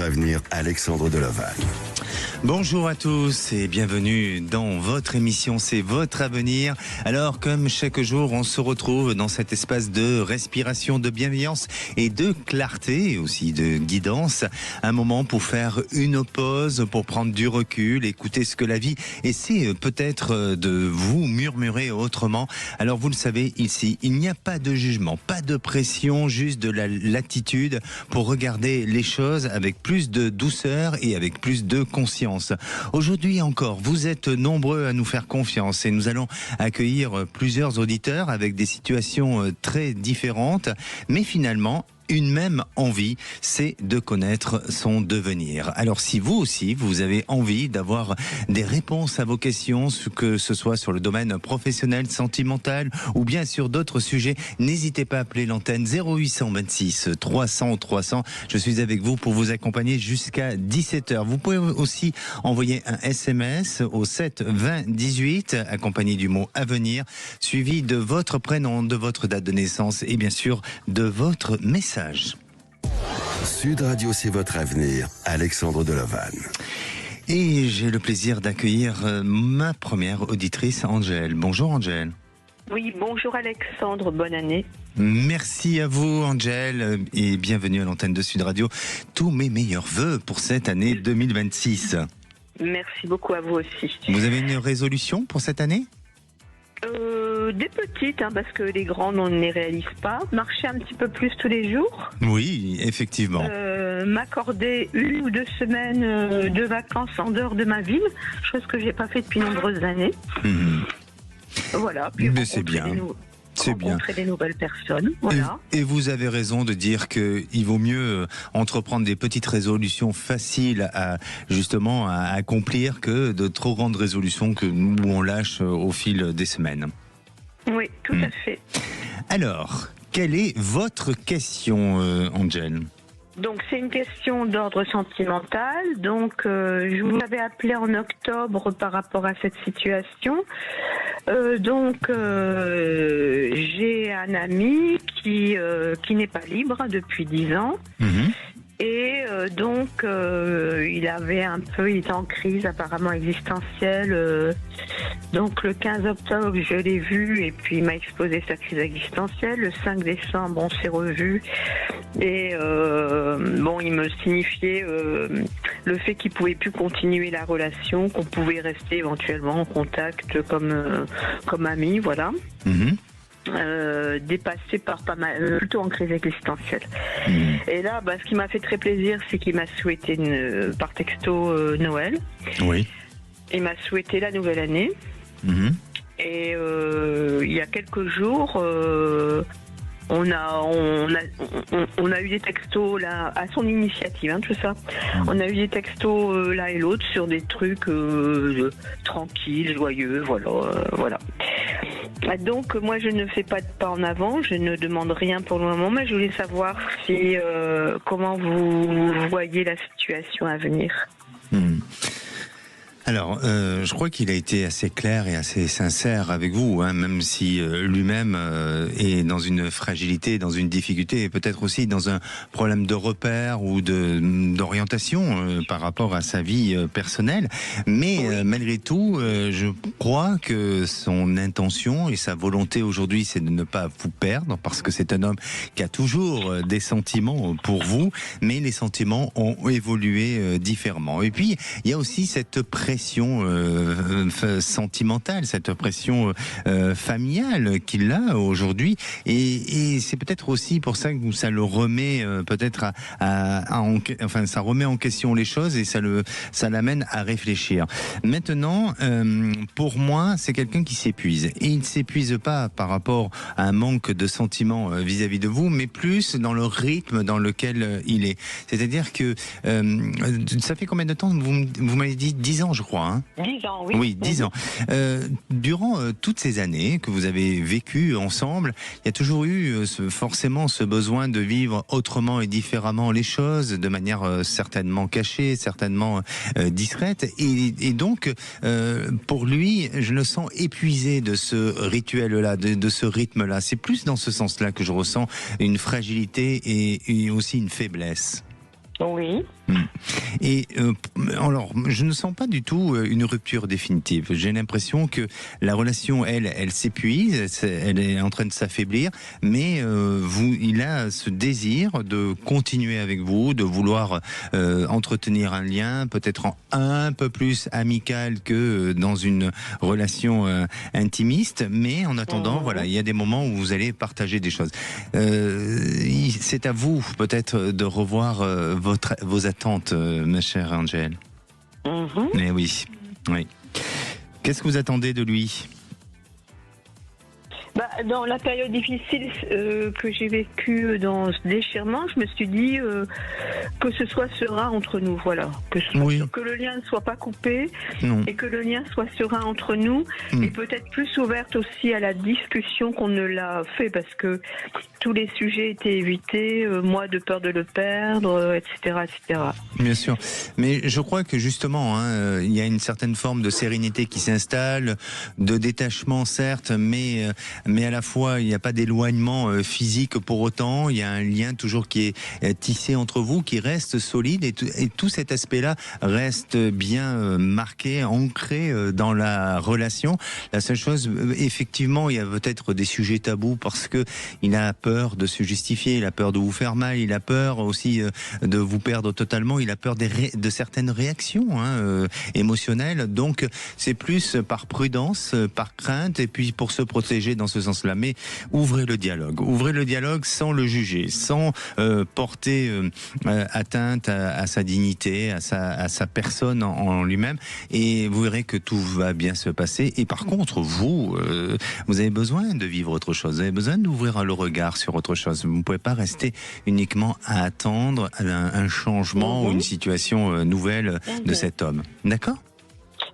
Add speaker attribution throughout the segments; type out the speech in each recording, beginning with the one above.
Speaker 1: Avenir, Alexandre Delaval.
Speaker 2: Bonjour à tous et bienvenue dans votre émission, c'est votre avenir. Alors comme chaque jour, on se retrouve dans cet espace de respiration, de bienveillance et de clarté, aussi de guidance. Un moment pour faire une pause, pour prendre du recul, écouter ce que la vie essaie peut-être de vous murmurer autrement. Alors vous le savez, ici, il n'y a pas de jugement, pas de pression, juste de la latitude pour regarder les choses avec plus de douceur et avec plus de conscience. Aujourd'hui encore, vous êtes nombreux à nous faire confiance et nous allons accueillir plusieurs auditeurs avec des situations très différentes, mais finalement une même envie, c'est de connaître son devenir. Alors si vous aussi, vous avez envie d'avoir des réponses à vos questions, que ce soit sur le domaine professionnel, sentimental ou bien sur d'autres sujets, n'hésitez pas à appeler l'antenne 0826 300 300. Je suis avec vous pour vous accompagner jusqu'à 17h. Vous pouvez aussi envoyer un SMS au 7 20 18 accompagné du mot avenir, suivi de votre prénom, de votre date de naissance et bien sûr de votre message.
Speaker 1: Sud Radio, c'est votre avenir, Alexandre Delaval.
Speaker 2: Et j'ai le plaisir d'accueillir ma première auditrice, Angèle. Bonjour Angèle.
Speaker 3: Oui, bonjour Alexandre, bonne année.
Speaker 2: Merci à vous Angèle et bienvenue à l'antenne de Sud Radio. Tous mes meilleurs vœux pour cette année 2026.
Speaker 3: Merci beaucoup à vous aussi.
Speaker 2: Vous avez une résolution pour cette année ?
Speaker 3: Des petites, parce que les grandes, on ne les réalise pas. Marcher un petit peu plus tous les jours.
Speaker 2: Oui, effectivement.
Speaker 3: M'accorder 1 ou 2 semaines de vacances en dehors de ma ville, chose que j'ai pas fait depuis nombreuses années. Voilà. Puis
Speaker 2: mais c'est bien. C'est bien.
Speaker 3: Rencontrer des nouvelles personnes. Voilà.
Speaker 2: Et vous avez raison de dire qu'il vaut mieux entreprendre des petites résolutions faciles à justement à accomplir que de trop grandes résolutions où on lâche au fil des semaines.
Speaker 3: Oui, tout à fait.
Speaker 2: Alors, quelle est votre question, Angèle ?
Speaker 3: Donc c'est une question d'ordre sentimental. Donc je vous avais appelé en octobre par rapport à cette situation. J'ai un ami qui n'est pas libre depuis 10 ans. Et il était en crise apparemment existentielle. Donc le 15 octobre, je l'ai vu et puis il m'a exposé sa crise existentielle. Le 5 décembre, on s'est revus et il me signifiait le fait qu'il pouvait plus continuer la relation, qu'on pouvait rester éventuellement en contact comme amis, voilà. Dépassé par pas mal, plutôt en crise existentielle. Et là, ce qui m'a fait très plaisir, c'est qu'il m'a souhaité par texto Noël.
Speaker 2: Oui.
Speaker 3: Il m'a souhaité la nouvelle année. Et il y a quelques jours, on a eu des textos là à son initiative, tout ça. On a eu des textos l'un et l'autre sur des trucs tranquilles, joyeux, voilà. Donc moi je ne fais pas de pas en avant, je ne demande rien pour le moment, mais je voulais savoir comment vous voyez la situation à venir.
Speaker 2: Alors, je crois qu'il a été assez clair et assez sincère avec vous, même si lui-même est dans une fragilité, dans une difficulté, et peut-être aussi dans un problème de repère ou d'orientation par rapport à sa vie personnelle. Mais malgré tout, je crois que son intention et sa volonté aujourd'hui, c'est de ne pas vous perdre, parce que c'est un homme qui a toujours des sentiments pour vous, mais les sentiments ont évolué différemment. Et puis, il y a aussi cette pression sentimentale, cette pression familiale qu'il a aujourd'hui, et c'est peut-être aussi pour ça que ça le remet peut-être ça remet en question les choses et ça l'amène à réfléchir. Maintenant, pour moi, c'est quelqu'un qui s'épuise, et il ne s'épuise pas par rapport à un manque de sentiments vis-à-vis de vous, mais plus dans le rythme dans lequel il est. C'est-à-dire que ça fait combien de temps vous m'avez dit 10 ans, je crois.
Speaker 3: 10 ans, oui.
Speaker 2: Oui, 10 ans. Durant toutes ces années que vous avez vécues ensemble, il y a toujours eu forcément ce besoin de vivre autrement et différemment les choses, de manière certainement cachée, certainement discrète. Et donc, pour lui, je le sens épuisé de ce rituel-là, de ce rythme-là. C'est plus dans ce sens-là que je ressens une fragilité et aussi une faiblesse.
Speaker 3: Oui.
Speaker 2: Et alors, je ne sens pas du tout une rupture définitive. J'ai l'impression que la relation, elle s'épuise, elle est en train de s'affaiblir, mais il a ce désir de continuer avec vous, de vouloir entretenir un lien, peut-être un peu plus amical que dans une relation intimiste, mais en attendant, voilà, il y a des moments où vous allez partager des choses. C'est à vous, peut-être, de revoir vos attentes, ma chère Angèle. Eh oui, oui. Qu'est-ce que vous attendez de lui ?
Speaker 3: Dans la période difficile que j'ai vécue dans ce déchirement, je me suis dit que ce soit serein entre nous, voilà. Que le lien ne soit pas coupé et que le lien soit serein entre nous et peut-être plus ouverte aussi à la discussion qu'on ne l'a fait parce que tous les sujets étaient évités, moi de peur de le perdre, etc., etc.
Speaker 2: Bien sûr, mais je crois que justement, il y a une certaine forme de sérénité qui s'installe, de détachement certes, mais à la fois il n'y a pas d'éloignement physique pour autant, il y a un lien toujours qui est tissé entre vous, qui reste solide et tout cet aspect-là reste bien marqué, ancré dans la relation. La seule chose, effectivement, il y a peut-être des sujets tabous parce que il a peur de se justifier, il a peur de vous faire mal, il a peur aussi de vous perdre totalement, il a peur de certaines réactions émotionnelles, donc c'est plus par prudence, par crainte et puis pour se protéger dans ce sens-là. Mais ouvrez le dialogue sans le juger, sans porter atteinte à sa dignité, à sa personne en lui-même, et vous verrez que tout va bien se passer. Et par contre, vous avez besoin de vivre autre chose, vous avez besoin d'ouvrir le regard sur autre chose. Vous ne pouvez pas rester uniquement à attendre un changement ou une situation nouvelle de cet homme. D'accord ?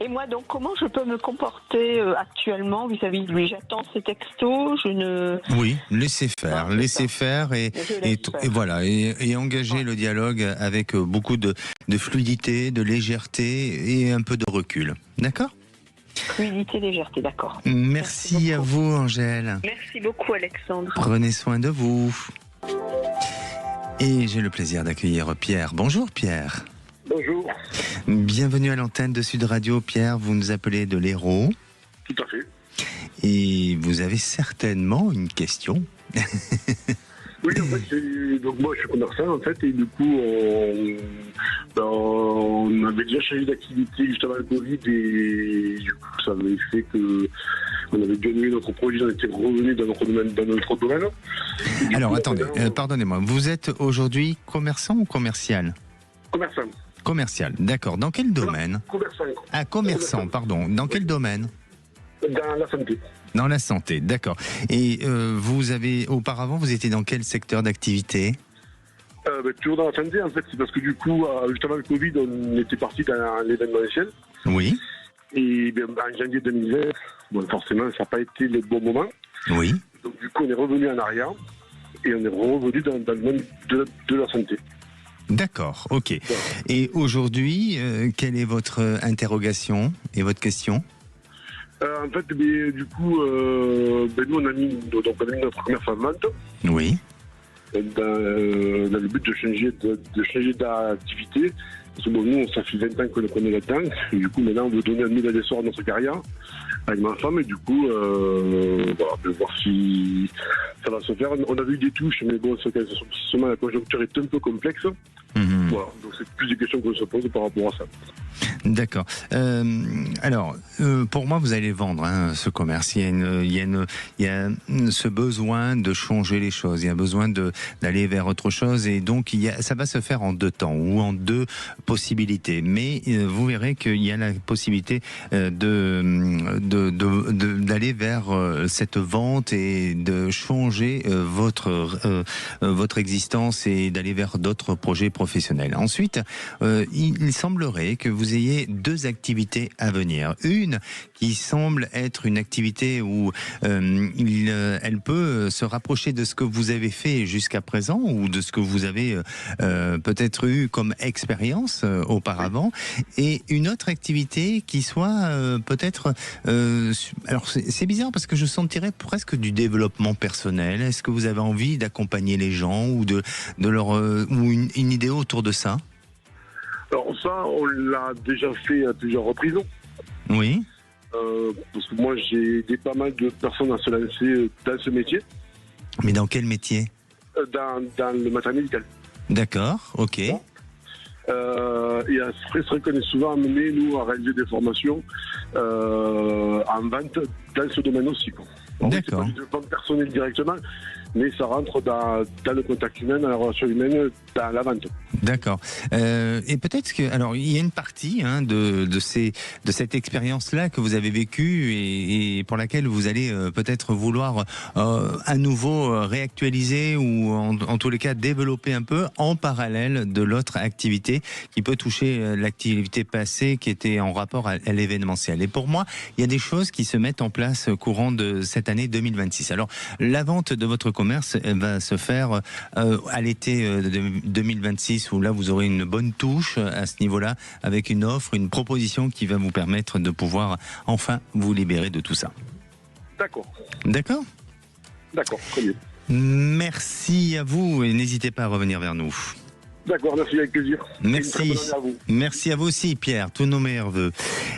Speaker 3: Et moi, donc, comment je peux me comporter actuellement vis-à-vis de lui ? J'attends ses textos,
Speaker 2: Oui, laissez faire et voilà, et engager le dialogue avec beaucoup de fluidité, de légèreté et un peu de recul. D'accord ?
Speaker 3: Fluidité, légèreté, d'accord.
Speaker 2: Merci à vous, Angèle.
Speaker 3: Merci beaucoup, Alexandre.
Speaker 2: Prenez soin de vous. Et j'ai le plaisir d'accueillir Pierre. Bonjour, Pierre.
Speaker 4: Bonjour.
Speaker 2: Bienvenue à l'antenne de Sud Radio. Pierre, vous nous appelez de l'Hérault.
Speaker 4: Tout à fait.
Speaker 2: Et vous avez certainement une question.
Speaker 4: Oui, en fait, donc moi je suis commerçant en fait, et du coup on avait déjà changé d'activité juste avant le Covid, et du coup ça avait fait que on avait déjà annulé notre projet, on était revenu dans notre domaine.
Speaker 2: Alors attendez, pardonnez-moi, vous êtes aujourd'hui commerçant ou commercial ?
Speaker 4: Commerçant.
Speaker 2: Commercial, d'accord. Dans quel domaine ?
Speaker 4: Commerçant.
Speaker 2: Ah, commerçant, pardon. Dans quel domaine ?
Speaker 4: Dans la santé.
Speaker 2: Dans la santé, d'accord. Et auparavant, vous étiez dans quel secteur d'activité ?
Speaker 4: Toujours dans la santé, en fait. C'est parce que du coup, juste avant le Covid, on était parti dans l'événementiel.
Speaker 2: Oui.
Speaker 4: Et en janvier 2020, forcément, ça n'a pas été le bon moment.
Speaker 2: Oui.
Speaker 4: Donc du coup, on est revenu en arrière et on est revenu dans le monde de la santé.
Speaker 2: D'accord, ok. Et aujourd'hui, quelle est votre interrogation et votre question ?
Speaker 4: En fait, du coup, nous on a mis notre première femme vente.
Speaker 2: Oui.
Speaker 4: Dans le but de changer d'activité. Parce que nous, ça fait 20 ans qu'on est là-dedans. Et du coup, maintenant, on veut donner un nouvel essor à notre carrière avec ma femme. Et du coup, de voir si ça va se faire. On avait eu des touches, mais bon, seulement la conjoncture est un peu complexe. Voilà, donc c'est plus des questions qu'on se pose par rapport à ça.
Speaker 2: D'accord. Alors, pour moi, vous allez vendre ce commerce. Il y a ce besoin de changer les choses. Il y a besoin d'aller vers autre chose. Et donc, ça va se faire en 2 temps ou en 2 possibilités. Mais vous verrez qu'il y a la possibilité d'aller vers cette vente et de changer votre existence et d'aller vers d'autres projets professionnels. Ensuite, il semblerait que vous ayez avez 2 activités à venir. Une qui semble être une activité où elle peut se rapprocher de ce que vous avez fait jusqu'à présent ou de ce que vous avez peut-être eu comme expérience auparavant, et une autre activité qui soit peut-être... alors c'est bizarre parce que je sentirais presque du développement personnel. Est-ce que vous avez envie d'accompagner les gens ou de leur ou une idée autour de ça?
Speaker 4: Alors ça, on l'a déjà fait à plusieurs reprises.
Speaker 2: Oui.
Speaker 4: Parce que moi, j'ai aidé pas mal de personnes à se lancer dans ce métier.
Speaker 2: Mais dans quel métier?
Speaker 4: Dans le matériel médical.
Speaker 2: D'accord, ok.
Speaker 4: Et c'est vrai qu'on est souvent amenés, nous, à réaliser des formations en vente dans ce domaine aussi. D'accord. C'est pas du développement personnel directement, mais ça rentre dans le contact humain, dans la relation humaine, dans la vente.
Speaker 2: D'accord. Et peut-être que, alors, il y a une partie de cette expérience-là que vous avez vécue et pour laquelle vous allez peut-être vouloir à nouveau réactualiser ou en tous les cas développer un peu en parallèle de l'autre activité qui peut toucher l'activité passée qui était en rapport à l'événementiel. Et pour moi, il y a des choses qui se mettent en place courant de cette année 2026. Alors, la vente de votre commerce va se faire à l'été 2026, où là vous aurez une bonne touche à ce niveau-là, avec une offre, une proposition qui va vous permettre de pouvoir enfin vous libérer de tout ça.
Speaker 4: D'accord.
Speaker 2: D'accord ?
Speaker 4: D'accord, très bien.
Speaker 2: Merci à vous et n'hésitez pas à revenir vers nous.
Speaker 4: D'accord, merci, avec plaisir.
Speaker 2: Merci.
Speaker 4: À vous.
Speaker 2: Merci à vous aussi, Pierre. Tous nos meilleurs vœux.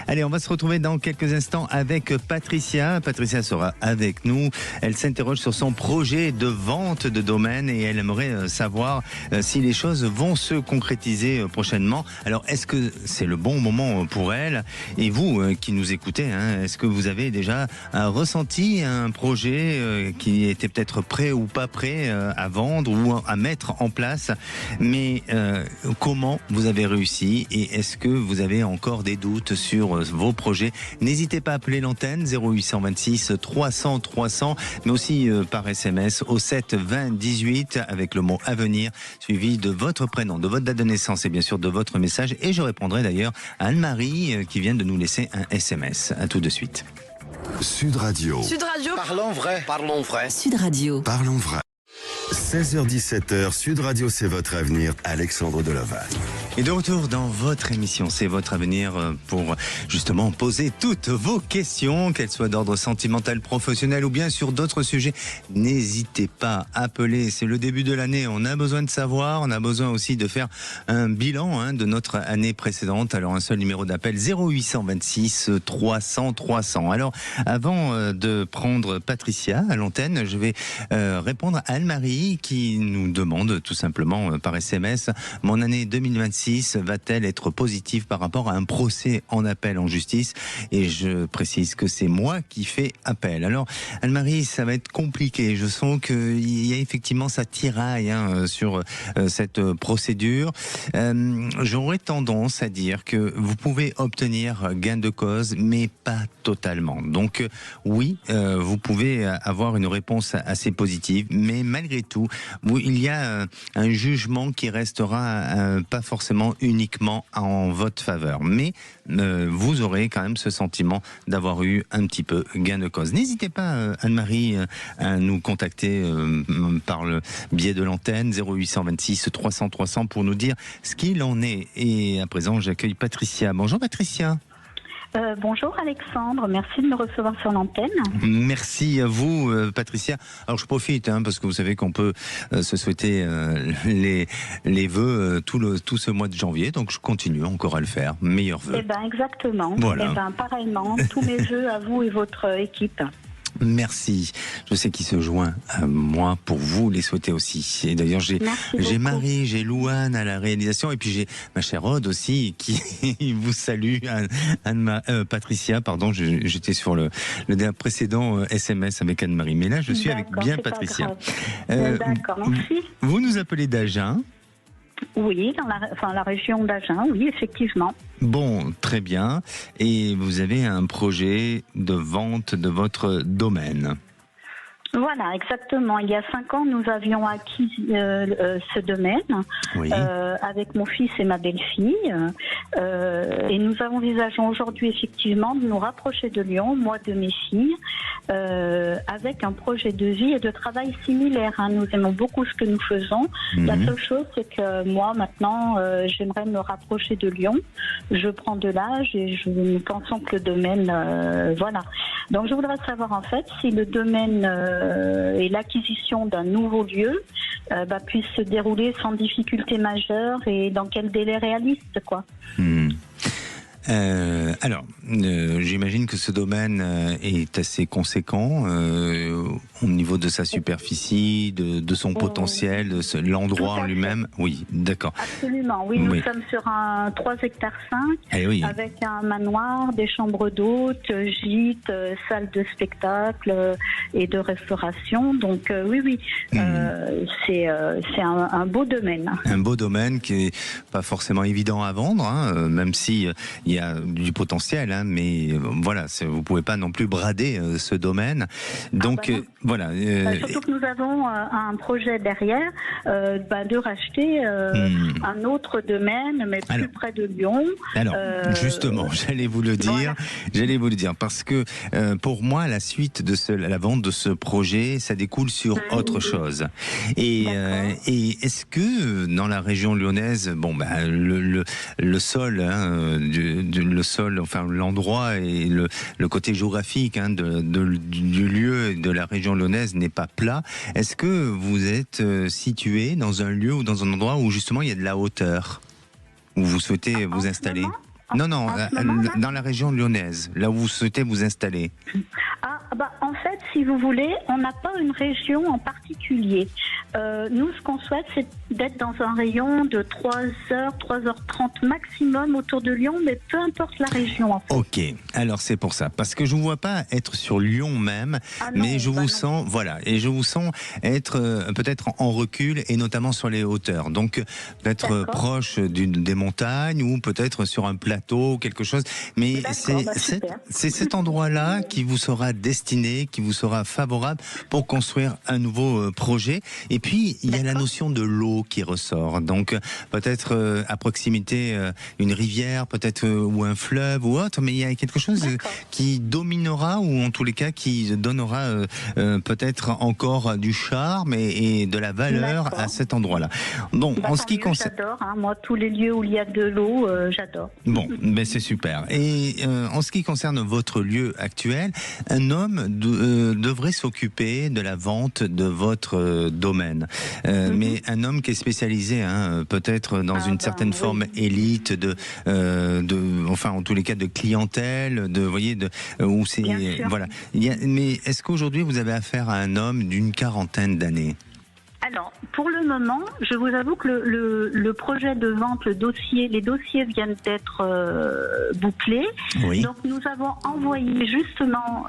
Speaker 2: Allez, on va se retrouver dans quelques instants avec Patricia. Patricia sera avec nous. Elle s'interroge sur son projet de vente de domaine et elle aimerait savoir si les choses vont se concrétiser prochainement. Alors, est-ce que c'est le bon moment pour elle? Et vous qui nous écoutez, est-ce que vous avez déjà ressenti un projet qui était peut-être prêt ou pas prêt à vendre ou à mettre en place? Mais comment vous avez réussi et est-ce que vous avez encore des doutes sur vos projets? N'hésitez pas à appeler l'antenne 0826 300 300, mais aussi par SMS au 7 20 18 avec le mot avenir suivi de votre prénom, de votre date de naissance et bien sûr de votre message. Et je répondrai d'ailleurs à Anne-Marie qui vient de nous laisser un SMS. À tout de suite.
Speaker 1: Sud Radio.
Speaker 5: Sud Radio.
Speaker 6: Parlons vrai. Parlons vrai.
Speaker 5: Sud Radio.
Speaker 1: Parlons vrai. 16h-17h, Sud Radio, c'est votre avenir. Alexandre Delaval.
Speaker 2: Et de retour dans votre émission, c'est votre avenir pour justement poser toutes vos questions, qu'elles soient d'ordre sentimental, professionnel ou bien sur d'autres sujets. N'hésitez pas à appeler, c'est le début de l'année, on a besoin de savoir, on a besoin aussi de faire un bilan de notre année précédente. Alors un seul numéro d'appel, 0826 300 300. Alors avant de prendre Patricia à l'antenne, je vais répondre à Anne-Marie qui nous demande tout simplement par SMS: mon année 2026 va-t-elle être positive par rapport à un procès en appel en justice? Et je précise que c'est moi qui fais appel. Alors Anne-Marie, ça va être compliqué. Je sens qu'il y a effectivement ça tiraille sur cette procédure. J'aurais tendance à dire que vous pouvez obtenir gain de cause, mais pas totalement. Donc oui, vous pouvez avoir une réponse assez positive, mais malgré tout, il y a un jugement qui restera pas forcément uniquement en votre faveur. Mais vous aurez quand même ce sentiment d'avoir eu un petit peu gain de cause. N'hésitez pas, Anne-Marie, à nous contacter par le biais de l'antenne 0826 300 300 pour nous dire ce qu'il en est. Et à présent, j'accueille Patricia. Bonjour Patricia.
Speaker 7: Bonjour Alexandre, merci de me recevoir sur l'antenne.
Speaker 2: Merci à vous Patricia. Alors je profite parce que vous savez qu'on peut se souhaiter les vœux tout ce mois de janvier, donc je continue encore à le faire. Meilleurs vœux.
Speaker 7: Eh ben exactement.
Speaker 2: Voilà.
Speaker 7: Eh ben pareillement, tous mes vœux à vous et votre équipe.
Speaker 2: Merci. Je sais qu'il se joint à moi pour vous les souhaiter aussi. Et d'ailleurs, j'ai Marie, j'ai Louane à la réalisation, et puis j'ai ma chère Aude aussi qui vous salue. Patricia, pardon, j'étais sur le précédent SMS avec Anne-Marie, mais là je suis avec bien Patricia.
Speaker 7: D'accord, merci.
Speaker 2: Vous nous appelez d'Agen?
Speaker 7: Oui, dans la région d'Agen, oui, effectivement.
Speaker 2: Bon, très bien. Et vous avez un projet de vente de votre domaine?
Speaker 7: Voilà, exactement. Il y a 5 ans, nous avions acquis ce domaine avec mon fils et ma belle-fille. Et nous envisageons aujourd'hui effectivement de nous rapprocher de Lyon, moi de mes filles, avec un projet de vie et de travail similaire. Nous aimons beaucoup ce que nous faisons. La seule chose, c'est que moi, maintenant, j'aimerais me rapprocher de Lyon. Je prends de l'âge et nous pensons que le domaine... voilà. Donc, je voudrais savoir, en fait, si le domaine et l'acquisition d'un nouveau lieu puissent se dérouler sans difficulté majeure et dans quel délai réaliste, quoi.
Speaker 2: Alors, j'imagine que ce domaine est assez conséquent au niveau de sa superficie, de son potentiel, de l'endroit en lui-même. Oui, d'accord.
Speaker 7: Absolument, oui. Nous sommes sur un 3,5 hectares avec un manoir, des chambres d'hôtes, gîtes, salle de spectacle et de restauration. Donc c'est un beau domaine. Un
Speaker 2: beau domaine qui est pas forcément évident à vendre, même si il y a du potentiel, mais voilà, vous pouvez pas non plus brader ce domaine. Donc voilà.
Speaker 7: Surtout que nous avons un projet derrière de racheter un autre domaine, mais plus près de Lyon.
Speaker 2: Alors justement, j'allais vous le dire, parce que pour moi, la suite de la vente de ce projet, ça découle sur autre chose. Et est-ce que dans la région lyonnaise, le sol, le sol, enfin l'endroit et le côté géographique du lieu de la région lyonnaise n'est pas plat. Est-ce que vous êtes situé dans un lieu ou dans un endroit où justement il y a de la hauteur, où vous souhaitez vous installer? Non, dans la région lyonnaise, là où vous souhaitez vous installer.
Speaker 7: En fait, si vous voulez, on n'a pas une région en particulier. Nous, ce qu'on souhaite, c'est d'être dans un rayon de 3h, 3h30 maximum autour de Lyon, mais peu importe la région. En fait.
Speaker 2: Ok, alors c'est pour ça. Parce que je ne vous vois pas être sur Lyon même, mais je vous sens, et je vous sens être peut-être en recul, et notamment sur les hauteurs. Donc, peut-être proche des montagnes, ou peut-être sur un plateau, quelque chose. Mais c'est cet endroit-là qui vous sera destiné, qui vous sera favorable pour construire un nouveau projet. Et puis, il y a la notion de l'eau qui ressort. Donc, peut-être à proximité une rivière, peut-être ou un fleuve ou autre, mais il y a quelque chose qui dominera, ou en tous les cas qui donnera peut-être encore du charme et de la valeur à cet endroit-là. Donc, en ce qui concerne...
Speaker 7: J'adore, moi, tous les lieux où il y a de l'eau, j'adore.
Speaker 2: Bon, c'est super. Et en ce qui concerne votre lieu actuel, un homme devrait s'occuper de la vente de votre domaine. Mais un homme qui est spécialisé, peut-être dans une certaine forme élite, enfin en tous les cas de clientèle, où c'est voilà. Mais est-ce qu'aujourd'hui vous avez affaire à un homme d'une quarantaine d'années?
Speaker 7: Alors, pour le moment, je vous avoue que le projet de vente, les dossiers viennent d'être bouclés. Oui. Donc, nous avons envoyé justement,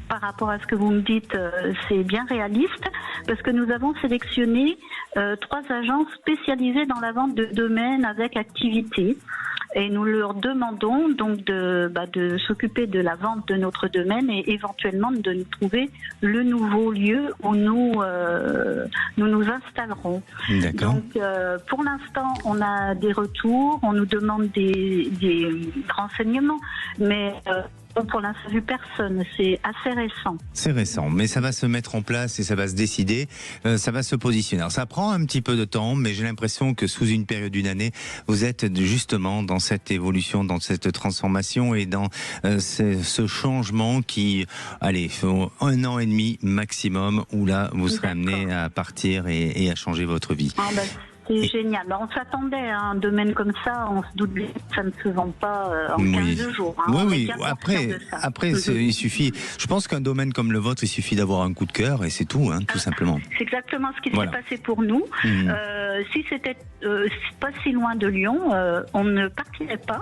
Speaker 7: par rapport à ce que vous me dites, c'est bien réaliste, parce que nous avons sélectionné 3 agences spécialisées dans la vente de domaines avec activité. Et nous leur demandons donc de s'occuper de la vente de notre domaine et éventuellement de nous trouver le nouveau lieu où nous nous installerons. D'accord. Donc pour l'instant, on a des retours, on nous demande des renseignements, mais pour l'instant, vu personne, c'est assez récent.
Speaker 2: C'est récent, mais ça va se mettre en place et ça va se décider, ça va se positionner. Alors, ça prend un petit peu de temps, mais j'ai l'impression que sous une période d'une année, vous êtes justement dans cette évolution, dans cette transformation et dans ce changement qui, faut 1 an et demi maximum, où là, vous serez amené à partir et à changer votre vie.
Speaker 7: C'est génial. On s'attendait à un domaine comme ça, on se doute bien que ça ne se vend pas en 15 jours.
Speaker 2: Oui. Après il suffit. Je pense qu'un domaine comme le vôtre, il suffit d'avoir un coup de cœur et c'est tout, tout simplement.
Speaker 7: C'est exactement ce qui s'est passé pour nous. Si c'était pas si loin de Lyon, on ne partirait pas.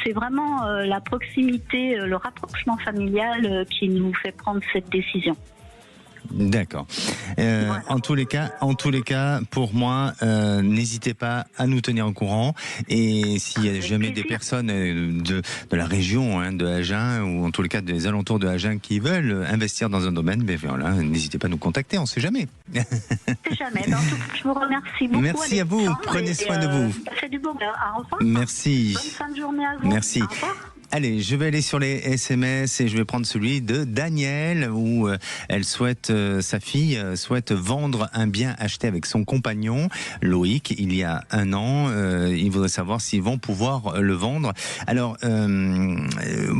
Speaker 7: C'est vraiment la proximité, le rapprochement familial qui nous fait prendre cette décision.
Speaker 2: D'accord.
Speaker 7: Voilà.
Speaker 2: En tous les cas, pour moi, n'hésitez pas à nous tenir au courant. Et s'il y a
Speaker 7: Avec
Speaker 2: jamais
Speaker 7: plaisir.
Speaker 2: des personnes de la région, de Agen, ou en tous les cas des alentours de Agen qui veulent investir dans un domaine, ben voilà, n'hésitez pas à nous contacter, on ne sait jamais.
Speaker 7: C'est jamais. En tout cas, je vous remercie beaucoup.
Speaker 2: Merci à vous,
Speaker 7: Alexandre,
Speaker 2: prenez soin de vous.
Speaker 7: Ça fait du bonheur. Au revoir.
Speaker 2: Merci.
Speaker 7: Bonne fin de journée à vous.
Speaker 2: Merci.
Speaker 7: Au revoir.
Speaker 2: Allez, je vais aller sur les SMS et je vais prendre celui de Daniel où elle souhaite, sa fille souhaite vendre un bien acheté avec son compagnon Loïc il y a 1 an. Il voudrait savoir s'ils vont pouvoir le vendre. Alors,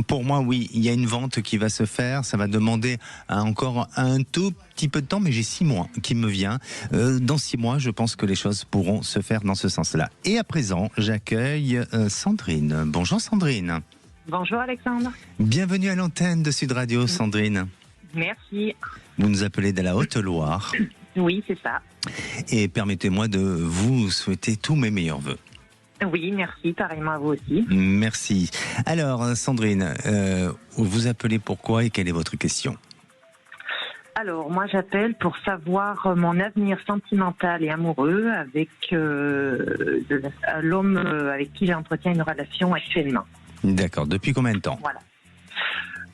Speaker 2: pour moi, oui, il y a une vente qui va se faire. Ça va demander encore un tout petit peu de temps, mais j'ai 6 mois qui me vient. Dans 6 mois, je pense que les choses pourront se faire dans ce sens-là. Et à présent, j'accueille Sandrine. Bonjour Sandrine.
Speaker 5: Bonjour Alexandre.
Speaker 2: Bienvenue à l'antenne de Sud Radio, Sandrine.
Speaker 5: Merci.
Speaker 2: Vous nous appelez de la Haute-Loire.
Speaker 5: Oui, c'est ça.
Speaker 2: Et permettez-moi de vous souhaiter tous mes meilleurs vœux.
Speaker 5: Oui, merci, pareillement à vous aussi.
Speaker 2: Merci. Alors, Sandrine, vous appelez pourquoi et quelle est votre question ?
Speaker 5: Alors, moi j'appelle pour savoir mon avenir sentimental et amoureux avec l'homme avec qui j'entretiens une relation actuellement.
Speaker 2: D'accord. Depuis combien de temps ?
Speaker 5: Voilà.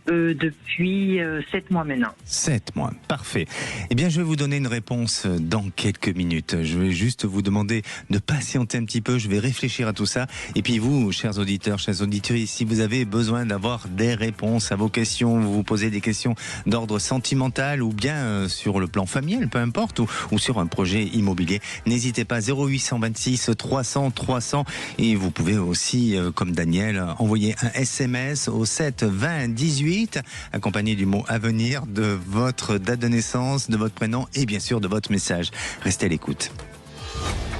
Speaker 5: Depuis 7 mois maintenant.
Speaker 2: 7 mois, parfait. Eh bien, je vais vous donner une réponse dans quelques minutes. Je vais juste vous demander de patienter un petit peu. Je vais réfléchir à tout ça. Et puis vous, chers auditeurs, chers auditrices, si vous avez besoin d'avoir des réponses à vos questions, vous vous posez des questions d'ordre sentimental ou bien sur le plan familial, peu importe, ou sur un projet immobilier, n'hésitez pas, 0826 300 300. Et vous pouvez aussi, comme Daniel, envoyer un SMS au 7 20 18, accompagné du mot avenir, de votre date de naissance, de votre prénom et bien sûr de votre message. Restez à l'écoute.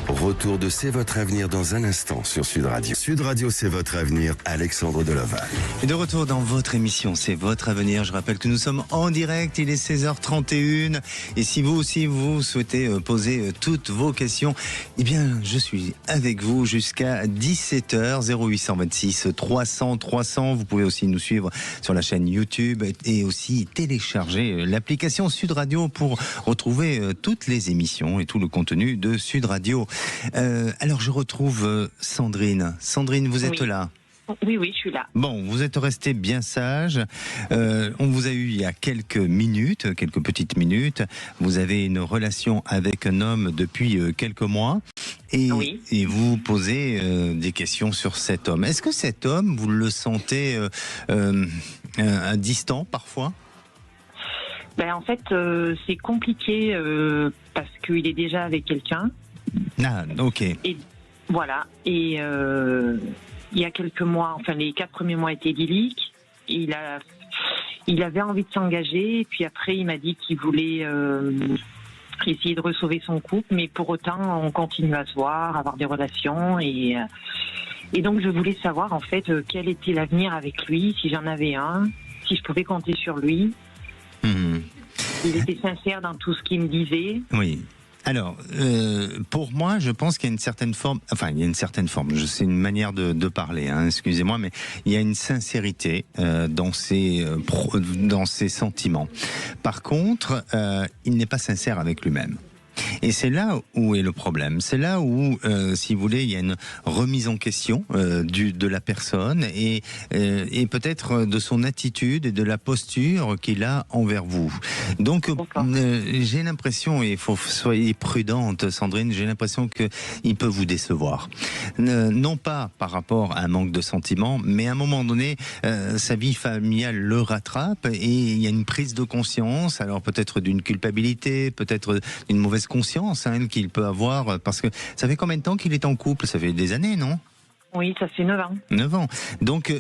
Speaker 1: Retour de C'est votre avenir dans un instant sur Sud Radio. Sud Radio, c'est votre avenir, Alexandre Deloval.
Speaker 2: Et de retour dans votre émission, c'est votre avenir. Je rappelle que nous sommes en direct, il est 16h31. Et si vous aussi, vous souhaitez poser toutes vos questions, eh bien, je suis avec vous jusqu'à 17h, 0826 300 300. Vous pouvez aussi nous suivre sur la chaîne YouTube et aussi télécharger l'application Sud Radio pour retrouver toutes les émissions et tout le contenu de Sud Radio. Alors, je retrouve Sandrine. Sandrine, vous êtes là ?
Speaker 5: Oui, je suis là.
Speaker 2: Bon, vous êtes resté bien sage. On vous a eu il y a quelques minutes, quelques petites minutes. Vous avez une relation avec un homme depuis quelques mois. Et,
Speaker 5: oui.
Speaker 2: Et vous posez des questions sur cet homme. Est-ce que cet homme, vous le sentez distant parfois ?
Speaker 5: Ben, en fait, c'est compliqué parce qu'il est déjà avec quelqu'un.
Speaker 2: Ah, ok.
Speaker 5: Et voilà. Et il y a quelques mois, enfin les 4 premiers mois étaient idylliques. Il avait envie de s'engager. Et puis après, il m'a dit qu'il voulait essayer de sauver son couple. Mais pour autant, on continue à se voir, avoir des relations. Et donc, je voulais savoir en fait quel était l'avenir avec lui, si j'en avais un, si je pouvais compter sur lui. Il était sincère dans tout ce qu'il me disait.
Speaker 2: Oui. Alors, pour moi, je pense qu'il y a une certaine forme, c'est une manière de parler, hein, excusez-moi, mais il y a une sincérité dans ses sentiments. Par contre, il n'est pas sincère avec lui-même. Et c'est là où est le problème. C'est là où, si vous voulez, il y a une remise en question de la personne et peut-être de son attitude et de la posture qu'il a envers vous. Donc, j'ai l'impression, et il faut soyez prudente, Sandrine, j'ai l'impression qu'il peut vous décevoir. Non pas par rapport à un manque de sentiments, mais à un moment donné, sa vie familiale le rattrape et il y a une prise de conscience, alors peut-être d'une culpabilité, peut-être d'une mauvaise conscience qu'il peut avoir, parce que ça fait combien de temps qu'il est en couple ? Ça fait des années, non ?
Speaker 5: Oui, ça fait 9 ans.
Speaker 2: 9 ans. Donc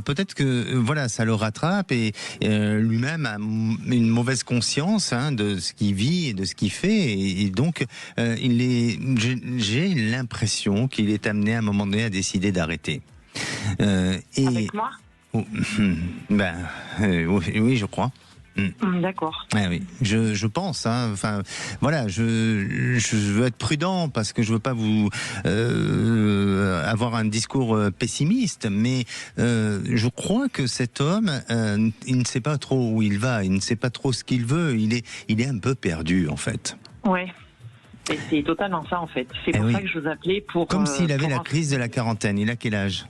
Speaker 2: peut-être que voilà, ça le rattrape et lui-même a une mauvaise conscience de ce qu'il vit et de ce qu'il fait et donc j'ai l'impression qu'il est amené à un moment donné à décider d'arrêter.
Speaker 5: Avec moi ?
Speaker 2: Oui, je crois.
Speaker 5: D'accord.
Speaker 2: Ah oui, je pense. Hein, enfin, voilà, je veux être prudent parce que je veux pas vous avoir un discours pessimiste, mais je crois que cet homme, il ne sait pas trop où il va, il ne sait pas trop ce qu'il veut. Il est un peu perdu en fait.
Speaker 5: Ouais. Et c'est totalement ça en fait. C'est pour ça que je vous appelais pour.
Speaker 2: Comme s'il avait la crise de la quarantaine. Il a quel âge?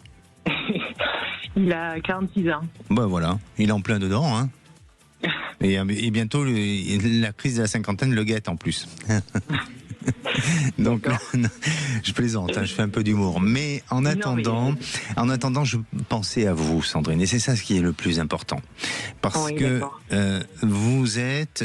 Speaker 5: Il a 46 ans.
Speaker 2: Ben voilà, il est en plein dedans, hein. Et bientôt, la crise de la cinquantaine le guette en plus. Donc, je plaisante, hein, je fais un peu d'humour. Mais en attendant, je pensais à vous, Sandrine. Et c'est ça ce qui est le plus important. Parce que vous êtes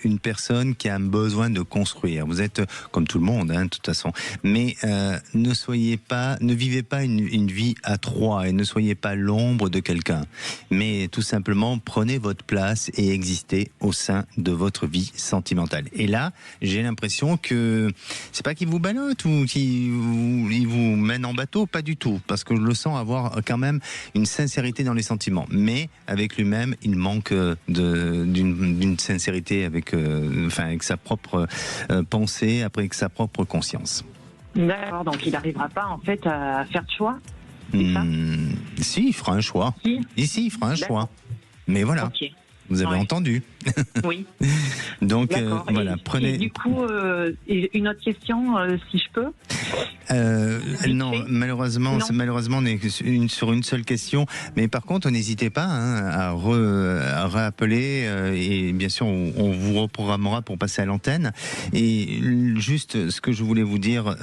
Speaker 2: une personne qui a un besoin de construire. Vous êtes comme tout le monde, hein, de toute façon. Mais ne vivez pas une vie à trois et ne soyez pas l'ombre de quelqu'un. Mais tout simplement, prenez votre place et existez au sein de votre vie sentimentale. Et là, j'ai l'impression que c'est pas qu'il vous ballotte ou qu'il vous mène en bateau, pas du tout, parce que je le sens avoir quand même une sincérité dans les sentiments. Mais avec lui-même, il manque d'une sincérité avec sa propre pensée, avec sa propre conscience.
Speaker 5: D'accord, donc il n'arrivera pas en fait à faire de choix.
Speaker 2: Si, il fera un choix. Ici, il fera un choix. Mais voilà. Okay. Vous avez entendu.
Speaker 5: Oui.
Speaker 2: Donc voilà, prenez.
Speaker 5: Et du coup, une autre question, si je peux.
Speaker 2: Non, malheureusement, on est sur une seule question. Mais par contre, n'hésitez pas à rappeler et bien sûr, on vous reprogrammera pour passer à l'antenne. Et juste, ce que je voulais vous dire,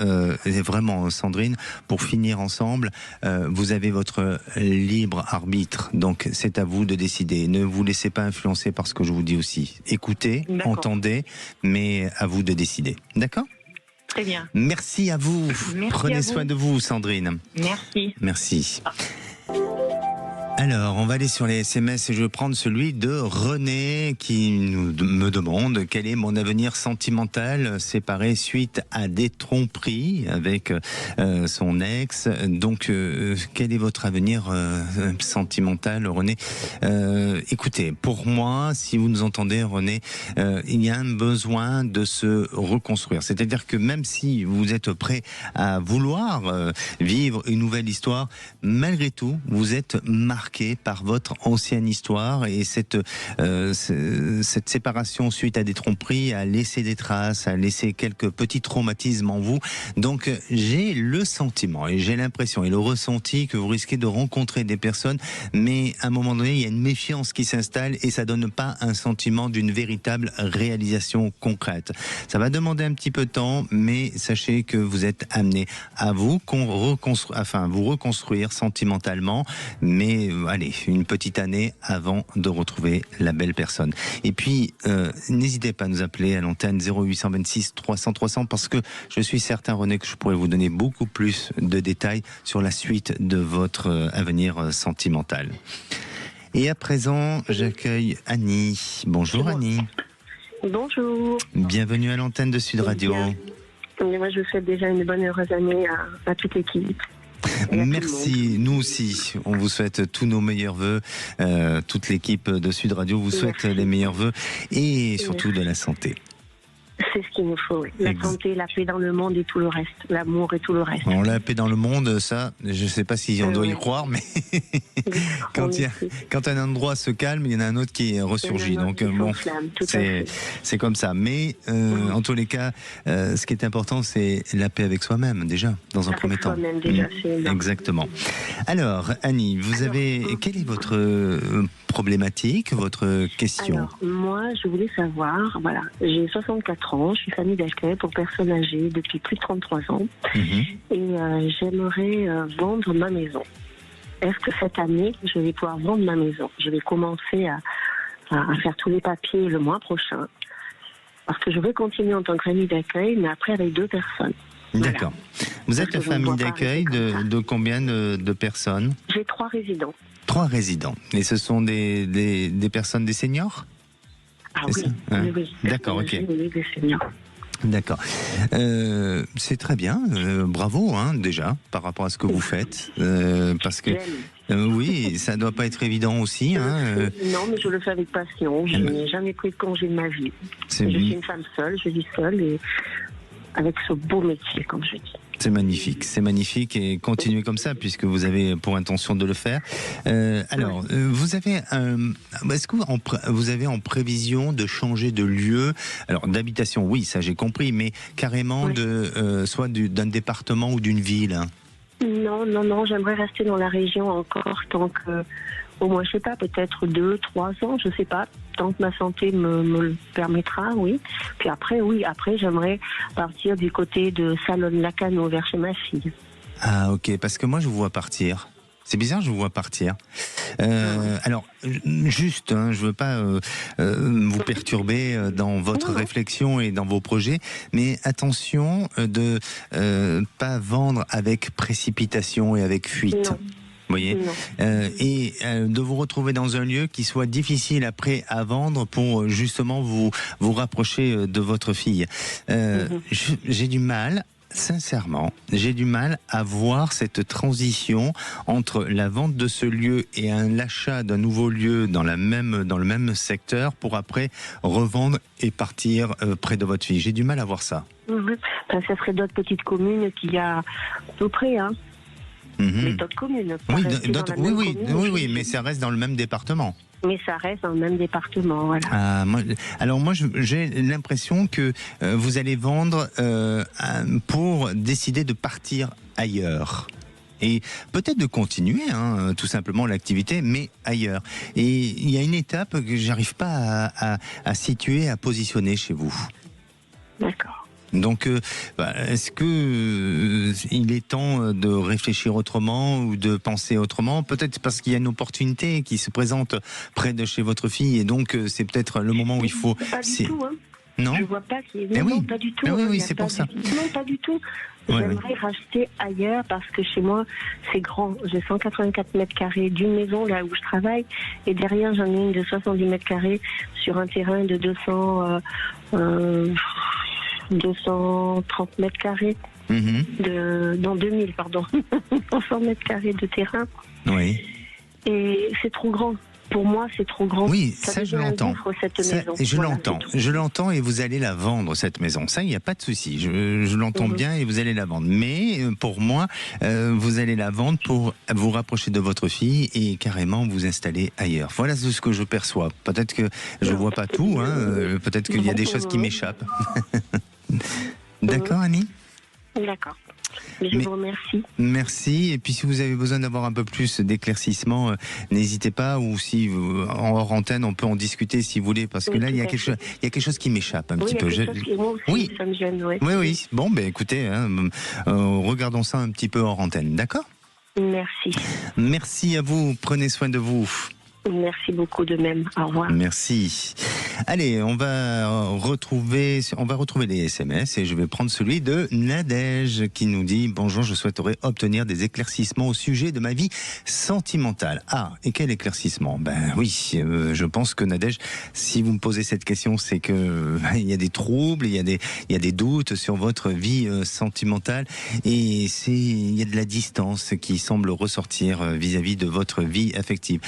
Speaker 2: c'est vraiment, Sandrine, pour finir ensemble, vous avez votre libre arbitre. Donc, c'est à vous de décider. Ne vous laissez pas influencer par ce que je vous dis aussi. Écoutez, entendez, mais à vous de décider. D'accord ?
Speaker 5: Très bien.
Speaker 2: Merci à vous. Prenez soin de vous, Sandrine.
Speaker 5: Merci.
Speaker 2: Merci. Alors, on va aller sur les SMS et je vais prendre celui de René qui me demande quel est mon avenir sentimental séparé suite à des tromperies avec son ex. Donc, quel est votre avenir sentimental, René ? Écoutez, pour moi, si vous nous entendez, René, il y a un besoin de se reconstruire. C'est-à-dire que même si vous êtes prêt à vouloir vivre une nouvelle histoire, malgré tout, vous êtes marqué par votre ancienne histoire et cette séparation suite à des tromperies a laissé des traces, a laissé quelques petits traumatismes en vous. Donc j'ai le sentiment et j'ai l'impression et le ressenti que vous risquez de rencontrer des personnes, mais à un moment donné il y a une méfiance qui s'installe et ça donne pas un sentiment d'une véritable réalisation concrète. Ça va demander un petit peu de temps, mais sachez que vous êtes amené à vous reconstruire sentimentalement, mais allez, une petite année avant de retrouver la belle personne. Et puis, n'hésitez pas à nous appeler à l'antenne 0826 300 300 parce que je suis certain, René, que je pourrais vous donner beaucoup plus de détails sur la suite de votre avenir sentimental. Et à présent, j'accueille Annie. Bonjour Annie.
Speaker 6: Bonjour.
Speaker 2: Bienvenue à l'antenne de Sud Radio.
Speaker 6: Et moi, je vous souhaite déjà une bonne heureuse année à toute l'équipe.
Speaker 2: Merci, nous aussi, on vous souhaite tous nos meilleurs vœux, toute l'équipe de Sud Radio vous souhaite les meilleurs vœux et surtout de la santé.
Speaker 6: C'est ce qu'il nous faut, oui. La santé, la paix dans le monde et tout le reste, l'amour et tout le reste.
Speaker 2: Bon, la paix dans le monde, ça, je ne sais pas si on doit y croire, mais quand un endroit se calme, il y en a un autre qui ressurgit. Donc bon, c'est comme ça. Mais en tous les cas, ce qui est important, c'est la paix avec soi-même déjà, dans un premier temps.
Speaker 6: Déjà,
Speaker 2: exactement. Alors, Annie, quelle est votre problématique, votre question?
Speaker 6: Alors, moi, je voulais savoir, voilà, j'ai 64 ans, je suis famille d'accueil pour personnes âgées depuis plus de 33 ans et j'aimerais vendre ma maison. Est-ce que cette année, je vais pouvoir vendre ma maison? Je vais commencer à faire tous les papiers le mois prochain parce que je veux continuer en tant que famille d'accueil, mais après avec 2 personnes.
Speaker 2: D'accord. Voilà. Vous êtes la famille d'accueil de combien de personnes?
Speaker 6: J'ai 3 résidents.
Speaker 2: 3 résidents. Et ce sont des personnes, des seniors?
Speaker 6: Ah oui, oui.
Speaker 2: D'accord, ok.
Speaker 6: Oui, des seniors.
Speaker 2: D'accord. C'est très bien. Bravo, déjà, par rapport à ce que vous faites. Parce que, oui, ça ne doit pas être évident aussi.
Speaker 6: Non, mais je le fais avec passion. Je n'ai jamais pris de congé de ma vie. Je suis une femme seule, je vis seule et avec ce beau métier, comme je dis.
Speaker 2: C'est magnifique et continuez comme ça puisque vous avez pour intention de le faire. Alors, vous avez est-ce que vous avez en prévision de changer de lieu? Alors d'habitation, oui, ça j'ai compris, mais carrément soit d'un département ou d'une ville.
Speaker 6: Non, j'aimerais rester dans la région encore tant que, au moins, je sais pas, peut-être 2-3 ans, je sais pas, tant que ma santé me le permettra, oui. Puis après, j'aimerais partir du côté de Salonne-Lacano, vers chez ma fille.
Speaker 2: Ah, ok, parce que moi, je vous vois partir. C'est bizarre, je vous vois partir. Alors, juste, je veux pas vous perturber dans votre réflexion et dans vos projets, mais attention de pas vendre avec précipitation et avec fuite.
Speaker 6: Non.
Speaker 2: Vous voyez, et de vous retrouver dans un lieu qui soit difficile après à vendre pour justement vous rapprocher de votre fille. J'ai du mal. Sincèrement, j'ai du mal à voir cette transition entre la vente de ce lieu et l'achat d'un nouveau lieu dans le même secteur pour après revendre et partir près de votre fille. J'ai du mal à voir ça.
Speaker 6: Ça serait d'autres petites communes qu'il y a tout près, Mais d'autres communes.
Speaker 2: Oui, mais ça reste dans le même département.
Speaker 6: Mais ça reste dans le même département, voilà.
Speaker 2: Moi, j'ai l'impression que vous allez vendre pour décider de partir ailleurs. Et peut-être de continuer, tout simplement, l'activité, mais ailleurs. Et il y a une étape que j'arrive pas à situer, à positionner chez vous.
Speaker 6: D'accord.
Speaker 2: Donc, est-ce que il est temps de réfléchir autrement ou de penser autrement? Peut-être parce qu'il y a une opportunité qui se présente près de chez votre fille et donc c'est peut-être le moment où il faut...
Speaker 6: Pas du tout,
Speaker 2: Non.
Speaker 6: Je vois pas qu'il y ait... Non, pas du tout.
Speaker 2: Oui, c'est pour ça.
Speaker 6: Non, pas du tout. J'aimerais racheter ailleurs parce que chez moi, c'est grand. J'ai 184 mètres carrés d'une maison là où je travaille et derrière, j'en ai une de 70 mètres carrés sur un terrain de 230 mètres carrés, dans 2000, pardon, 200 mètres carrés de terrain.
Speaker 2: Oui.
Speaker 6: Et c'est trop grand. Pour moi, c'est trop grand.
Speaker 2: Oui, ça je l'entends. Je l'entends et vous allez la vendre, cette maison. Ça, il n'y a pas de souci. Je l'entends bien et vous allez la vendre. Mais pour moi, vous allez la vendre pour vous rapprocher de votre fille et carrément vous installer ailleurs. Voilà ce que je perçois. Peut-être que je ne vois pas tout. Peut-être qu'il y a des choses qui m'échappent. D'accord, Annie ?
Speaker 6: D'accord. Je vous remercie.
Speaker 2: Merci. Et puis si vous avez besoin d'avoir un peu plus d'éclaircissement, n'hésitez pas. Ou si en hors antenne, on peut en discuter si vous voulez, parce que là, il y a quelque chose qui m'échappe un petit peu.
Speaker 6: Oui, ça me gêne.
Speaker 2: Oui. Bon, écoutez, regardons ça un petit peu hors antenne, d'accord ?
Speaker 6: Merci.
Speaker 2: Merci à vous. Prenez soin de vous.
Speaker 6: Merci beaucoup de même. Au revoir.
Speaker 2: Merci. Allez, on va retrouver les SMS et je vais prendre celui de Nadège qui nous dit: bonjour, je souhaiterais obtenir des éclaircissements au sujet de ma vie sentimentale. Ah, et quel éclaircissement? Oui, je pense que Nadège, si vous me posez cette question, c'est que il y a des troubles, il y a des doutes sur votre vie sentimentale et il y a de la distance qui semble ressortir vis-à-vis de votre vie affective.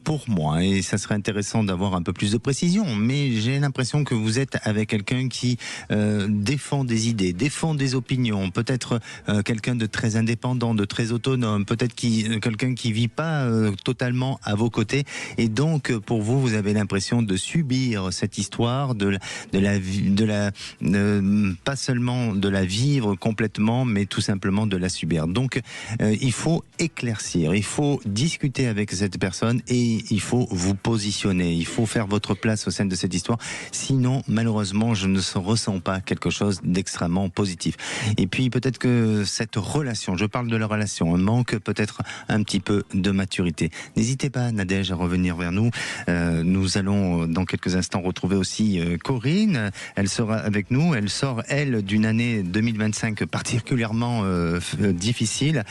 Speaker 2: Pour moi, et ça serait intéressant d'avoir un peu plus de précision, mais j'ai l'impression que vous êtes avec quelqu'un qui défend des idées, défend des opinions, peut-être quelqu'un de très indépendant, de très autonome, peut-être quelqu'un qui vit pas totalement à vos côtés, et donc pour vous, vous avez l'impression de subir cette histoire, pas seulement de la vivre complètement, mais tout simplement de la subir. Donc il faut éclaircir, il faut discuter avec cette personne et il faut vous positionner, il faut faire votre place au sein de cette histoire, sinon malheureusement je ne ressens pas quelque chose d'extrêmement positif. Et puis peut-être que cette relation, je parle de la relation, manque peut-être un petit peu de maturité. N'hésitez pas, Nadège, à revenir vers nous. Nous allons dans quelques instants retrouver aussi Corinne, elle sera avec nous, elle sort elle d'une année 2025 particulièrement difficile,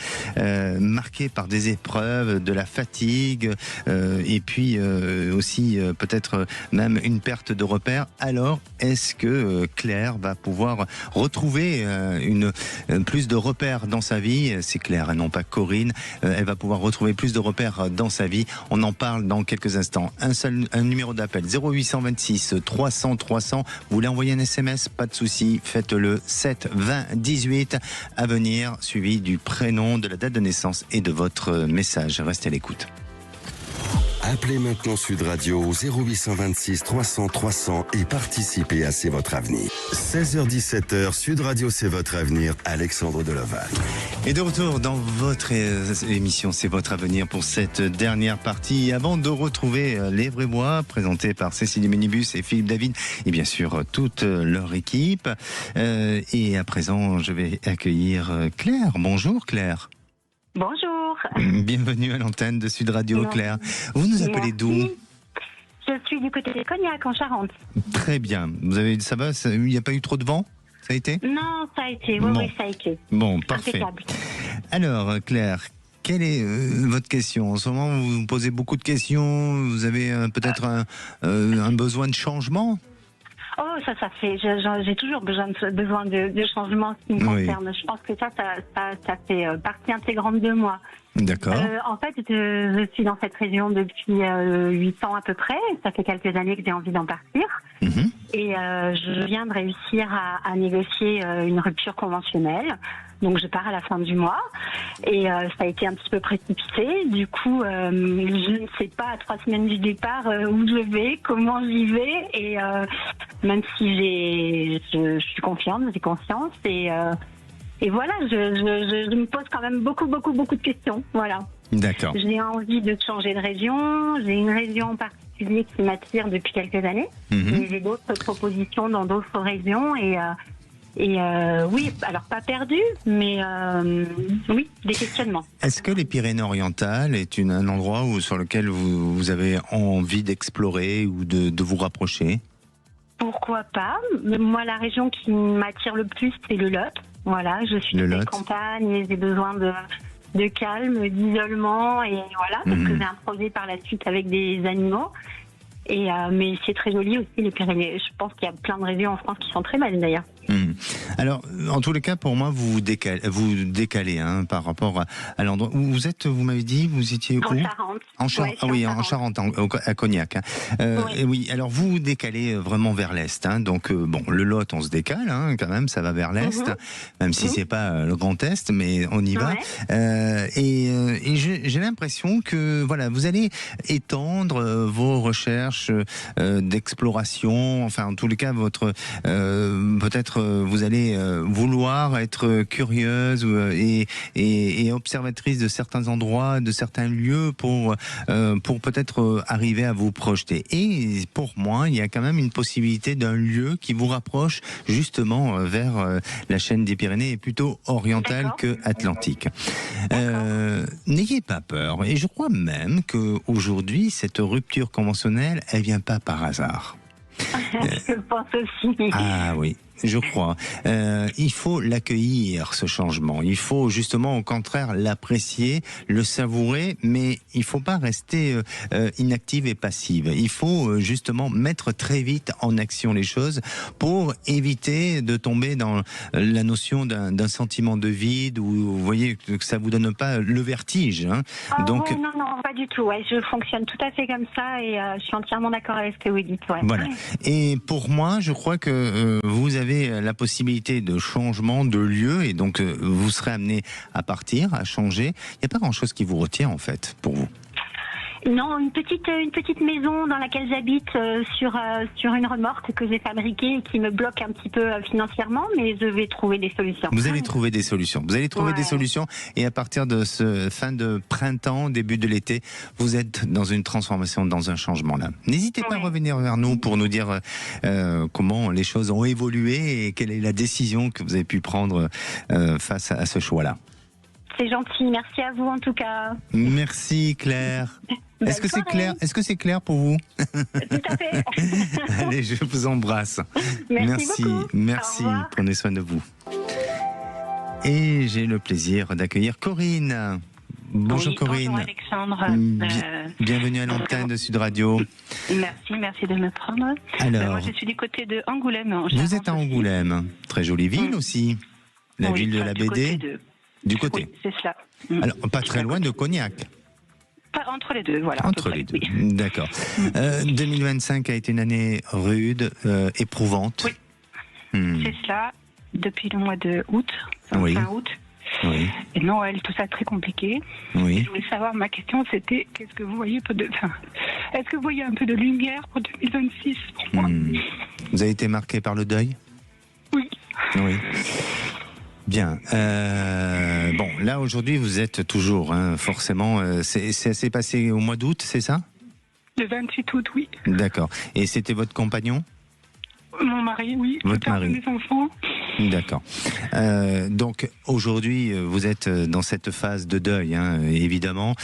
Speaker 2: marquée par des épreuves, de la fatigue, et puis aussi peut-être même même une perte de repères. Alors, est-ce que Claire va pouvoir retrouver plus de repères dans sa vie? C'est Claire, non pas Corinne. Elle va pouvoir retrouver plus de repères dans sa vie. On en parle dans quelques instants. Un numéro d'appel, 0826 300 300. Vous voulez envoyer un SMS? Pas de souci, faites-le. 7 20 18 à venir, suivi du prénom, de la date de naissance et de votre message. Restez à l'écoute.
Speaker 1: Appelez maintenant Sud Radio 0826 300 300 et participez à C'est votre avenir. 16h-17h, Sud Radio C'est votre avenir, Alexandre Delaval.
Speaker 2: Et de retour dans votre émission C'est votre avenir pour cette dernière partie. Avant de retrouver Les Vrais Bois, présentés par Cécilie Ménibus et Philippe David, et bien sûr toute leur équipe. Et à présent, je vais accueillir Claire. Bonjour Claire.
Speaker 7: Bonjour.
Speaker 2: Bienvenue à l'antenne de Sud Radio, Claire. Vous nous appelez d'où?
Speaker 7: Je suis du côté de Cognac, en Charente.
Speaker 2: Très bien. Ça va? Il n'y a pas eu trop de vent? Ça a été?
Speaker 7: Non, ça a été. Oui, ça a été.
Speaker 2: Bon, parfait.
Speaker 7: Impeccable.
Speaker 2: Alors, Claire, quelle est votre question? En ce moment, vous vous posez beaucoup de questions. Vous avez peut-être un besoin de changement?
Speaker 7: Oh, ça fait. J'ai toujours besoin de changement en ce qui me concerne. Je pense que ça fait partie intégrante de moi.
Speaker 2: D'accord.
Speaker 7: En fait, je suis dans cette région depuis 8 ans à peu près. Ça fait quelques années que j'ai envie d'en partir. Mm-hmm. Et je viens de réussir à négocier une rupture conventionnelle. Donc je pars à la fin du mois. Et ça a été un petit peu précipité. Du coup, je ne sais pas à 3 semaines du départ où je vais, comment j'y vais. Et même si je suis confiante, j'ai confiance. Et voilà, je me pose quand même beaucoup de questions. Voilà.
Speaker 2: D'accord.
Speaker 7: J'ai envie de changer de région. J'ai une région en particulier qui m'attire depuis quelques années. Mm-hmm. Mais j'ai d'autres propositions dans d'autres régions. Et oui, alors pas perdu, mais oui, des questionnements.
Speaker 2: Est-ce que les Pyrénées-Orientales est un endroit sur lequel vous avez envie d'explorer ou de vous rapprocher?
Speaker 7: Pourquoi pas? Moi, la région qui m'attire le plus, c'est le Lot. Voilà, je suis de campagne et j'ai besoin de calme, d'isolement et voilà, parce que j'ai un projet par la suite avec des animaux. Et mais c'est très joli aussi les Pyrénées. Je pense qu'il y a plein de régions en France qui sont très belles d'ailleurs.
Speaker 2: Alors, en tous les cas, pour moi, vous décalez par rapport à l'endroit où vous êtes. Vous m'avez dit, vous étiez où? En Charente. En Charente, à Cognac. Oui. Oui. Alors, vous décalez vraiment vers l'est. Donc, le Lot, on se décale quand même. Ça va vers l'est, même si c'est pas le Grand Est, mais on y va. Et j'ai l'impression que voilà, vous allez étendre vos recherches d'exploration. Enfin, en tous les cas, votre peut-être vous allez vouloir être curieuse et observatrice de certains endroits, de certains lieux pour peut-être arriver à vous projeter. Et pour moi, il y a quand même une possibilité d'un lieu qui vous rapproche justement vers la chaîne des Pyrénées et plutôt orientale que atlantique. N'ayez pas peur. Et je crois même qu'aujourd'hui, cette rupture conventionnelle, elle vient pas par hasard.
Speaker 7: Je pense aussi.
Speaker 2: Ah oui. Je crois. Il faut l'accueillir, ce changement. Il faut justement, au contraire, l'apprécier, le savourer, mais il ne faut pas rester inactive et passive. Il faut justement mettre très vite en action les choses pour éviter de tomber dans la notion d'un sentiment de vide où vous voyez que ça ne vous donne pas le vertige.
Speaker 7: Donc, non, pas du tout. Ouais, je fonctionne tout à fait comme ça et je suis entièrement d'accord avec ce que vous dites. Ouais.
Speaker 2: Voilà. Et pour moi, je crois que vous avez la possibilité de changement de lieu et donc vous serez amené à partir, à changer. Il n'y a pas grand-chose qui vous retient en fait pour vous.
Speaker 7: Non, une petite maison dans laquelle j'habite sur une remorque que j'ai fabriquée et qui me bloque un petit peu financièrement, mais je vais trouver des solutions.
Speaker 2: Vous allez trouver des solutions. Vous allez trouver des solutions et à partir de ce fin de printemps, début de l'été, vous êtes dans une transformation, dans un changement là. N'hésitez pas à revenir vers nous pour nous dire comment les choses ont évolué et quelle est la décision que vous avez pu prendre face à ce choix-là.
Speaker 7: C'est gentil, merci à vous en tout cas.
Speaker 2: Merci Claire. Est-ce que c'est clair? Est-ce que c'est clair pour vous?
Speaker 7: Tout à fait.
Speaker 2: Allez, je vous embrasse.
Speaker 7: Merci beaucoup.
Speaker 2: Merci. Prenez soin de vous. Et j'ai le plaisir d'accueillir Corinne. Bonjour Corinne.
Speaker 5: Bonjour Alexandre.
Speaker 2: Bienvenue à l'antenne de Sud Radio.
Speaker 7: Merci de me prendre.
Speaker 2: Alors,
Speaker 7: moi je suis du côté de Angoulême.
Speaker 2: Vous êtes à Angoulême, très jolie ville aussi. La ville de la BD. Du côté.
Speaker 7: Oui, c'est cela.
Speaker 2: Alors, pas très loin de Cognac.
Speaker 7: Entre les deux, voilà.
Speaker 2: Entre les deux, d'accord. 2025 a été une année rude, éprouvante.
Speaker 7: Oui, c'est cela. Depuis le mois de août, fin août.
Speaker 2: Oui.
Speaker 7: Et Noël, tout ça très compliqué.
Speaker 2: Oui.
Speaker 7: Je voulais savoir, ma question c'était, qu'est-ce que vous voyez est-ce que vous voyez un peu de lumière pour 2026 pour moi
Speaker 2: Vous avez été marqué par le deuil?
Speaker 7: Oui.
Speaker 2: Oui. Bien. Bon, là aujourd'hui vous êtes toujours, forcément. Ça s'est passé au mois d'août, c'est ça?
Speaker 7: Le 28 août, oui.
Speaker 2: D'accord. Et c'était votre compagnon?
Speaker 7: Mon mari, oui.
Speaker 2: Votre mari.
Speaker 7: Mes enfants.
Speaker 2: D'accord. Donc aujourd'hui, vous êtes dans cette phase de deuil, évidemment.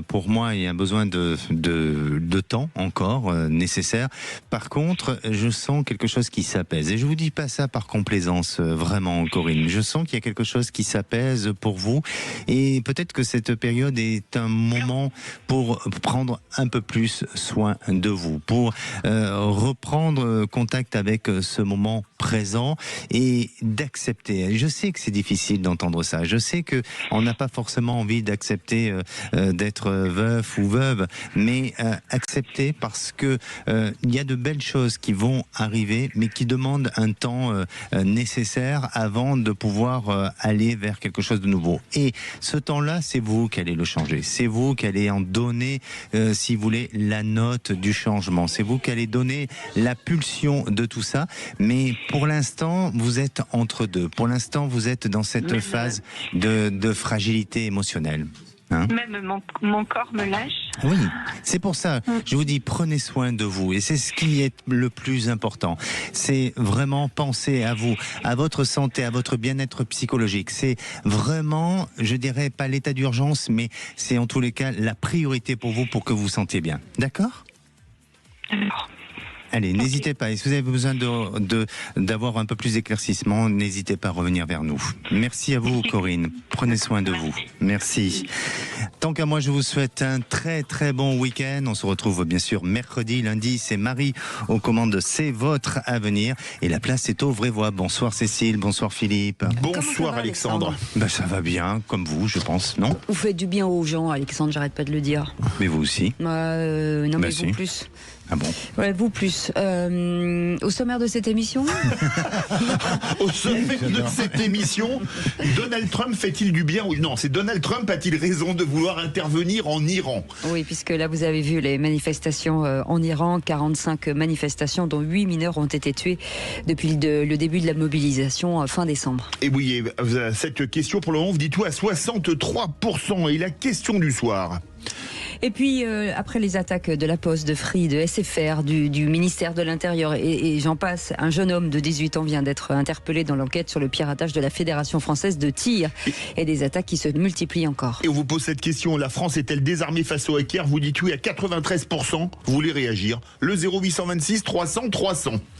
Speaker 2: Pour moi, il y a un besoin de temps encore nécessaire. Par contre, je sens quelque chose qui s'apaise. Et je vous dis pas ça par complaisance, vraiment, Corinne. Je sens qu'il y a quelque chose qui s'apaise pour vous. Et peut-être que cette période est un moment pour prendre un peu plus soin de vous, pour reprendre contact avec ce moment présent et d'accepter. Je sais que c'est difficile d'entendre ça. Je sais que on n'a pas forcément envie d'accepter d'être veuf ou veuve, mais accepter parce que il y a de belles choses qui vont arriver, mais qui demandent un temps nécessaire avant de pouvoir aller vers quelque chose de nouveau. Et ce temps-là, c'est vous qui allez le changer. C'est vous qui allez en donner, si vous voulez, la note du changement. C'est vous qui allez donner la pulsion de tout ça. Mais pour l'instant, vous êtes entre deux. Pour l'instant, vous êtes dans cette phase de fragilité émotionnelle.
Speaker 7: Même mon corps me lâche.
Speaker 2: Oui, c'est pour ça, je vous dis, prenez soin de vous. Et c'est ce qui est le plus important. C'est vraiment penser à vous, à votre santé, à votre bien-être psychologique. C'est vraiment, je dirais, pas l'état d'urgence, mais c'est en tous les cas la priorité pour vous, pour que vous vous sentiez bien. D'accord ?
Speaker 7: D'accord.
Speaker 2: Allez, n'hésitez pas. Et si vous avez besoin d'avoir un peu plus d'éclaircissement, n'hésitez pas à revenir vers nous. Merci à vous, Corinne. Prenez soin de vous. Merci. Tant qu'à moi, je vous souhaite un très très bon week-end. On se retrouve bien sûr mercredi, lundi. C'est Marie aux commandes. C'est votre avenir. Et la place est aux vraies voix. Bonsoir Cécile, bonsoir Philippe.
Speaker 8: Bonsoir Alexandre.
Speaker 2: Ça va bien, comme vous, je pense, non?
Speaker 9: Vous faites du bien aux gens, Alexandre, j'arrête pas de le dire.
Speaker 2: Mais vous aussi.
Speaker 9: Non, mais vous plus.
Speaker 2: Ah bon?
Speaker 9: Ouais, vous plus. Au sommaire de cette émission
Speaker 8: Au sommaire de cette émission, Donald Trump fait-il du bien ou non? C'est Donald Trump a-t-il raison de vouloir intervenir en Iran?
Speaker 9: Oui, puisque là vous avez vu les manifestations en Iran, 45 manifestations dont 8 mineurs ont été tués depuis le début de la mobilisation fin décembre.
Speaker 8: Et oui, cette question pour le moment, vous dites tout à 63%. Et la question du soir?
Speaker 9: Et puis, après les attaques de la Poste, de Free, de SFR, du ministère de l'Intérieur et j'en passe, un jeune homme de 18 ans vient d'être interpellé dans l'enquête sur le piratage de la Fédération française de tir et des attaques qui se multiplient encore.
Speaker 8: Et on vous pose cette question, la France est-elle désarmée face aux hackers? Vous dites oui à 93%, vous voulez réagir. Le 0826 300 300.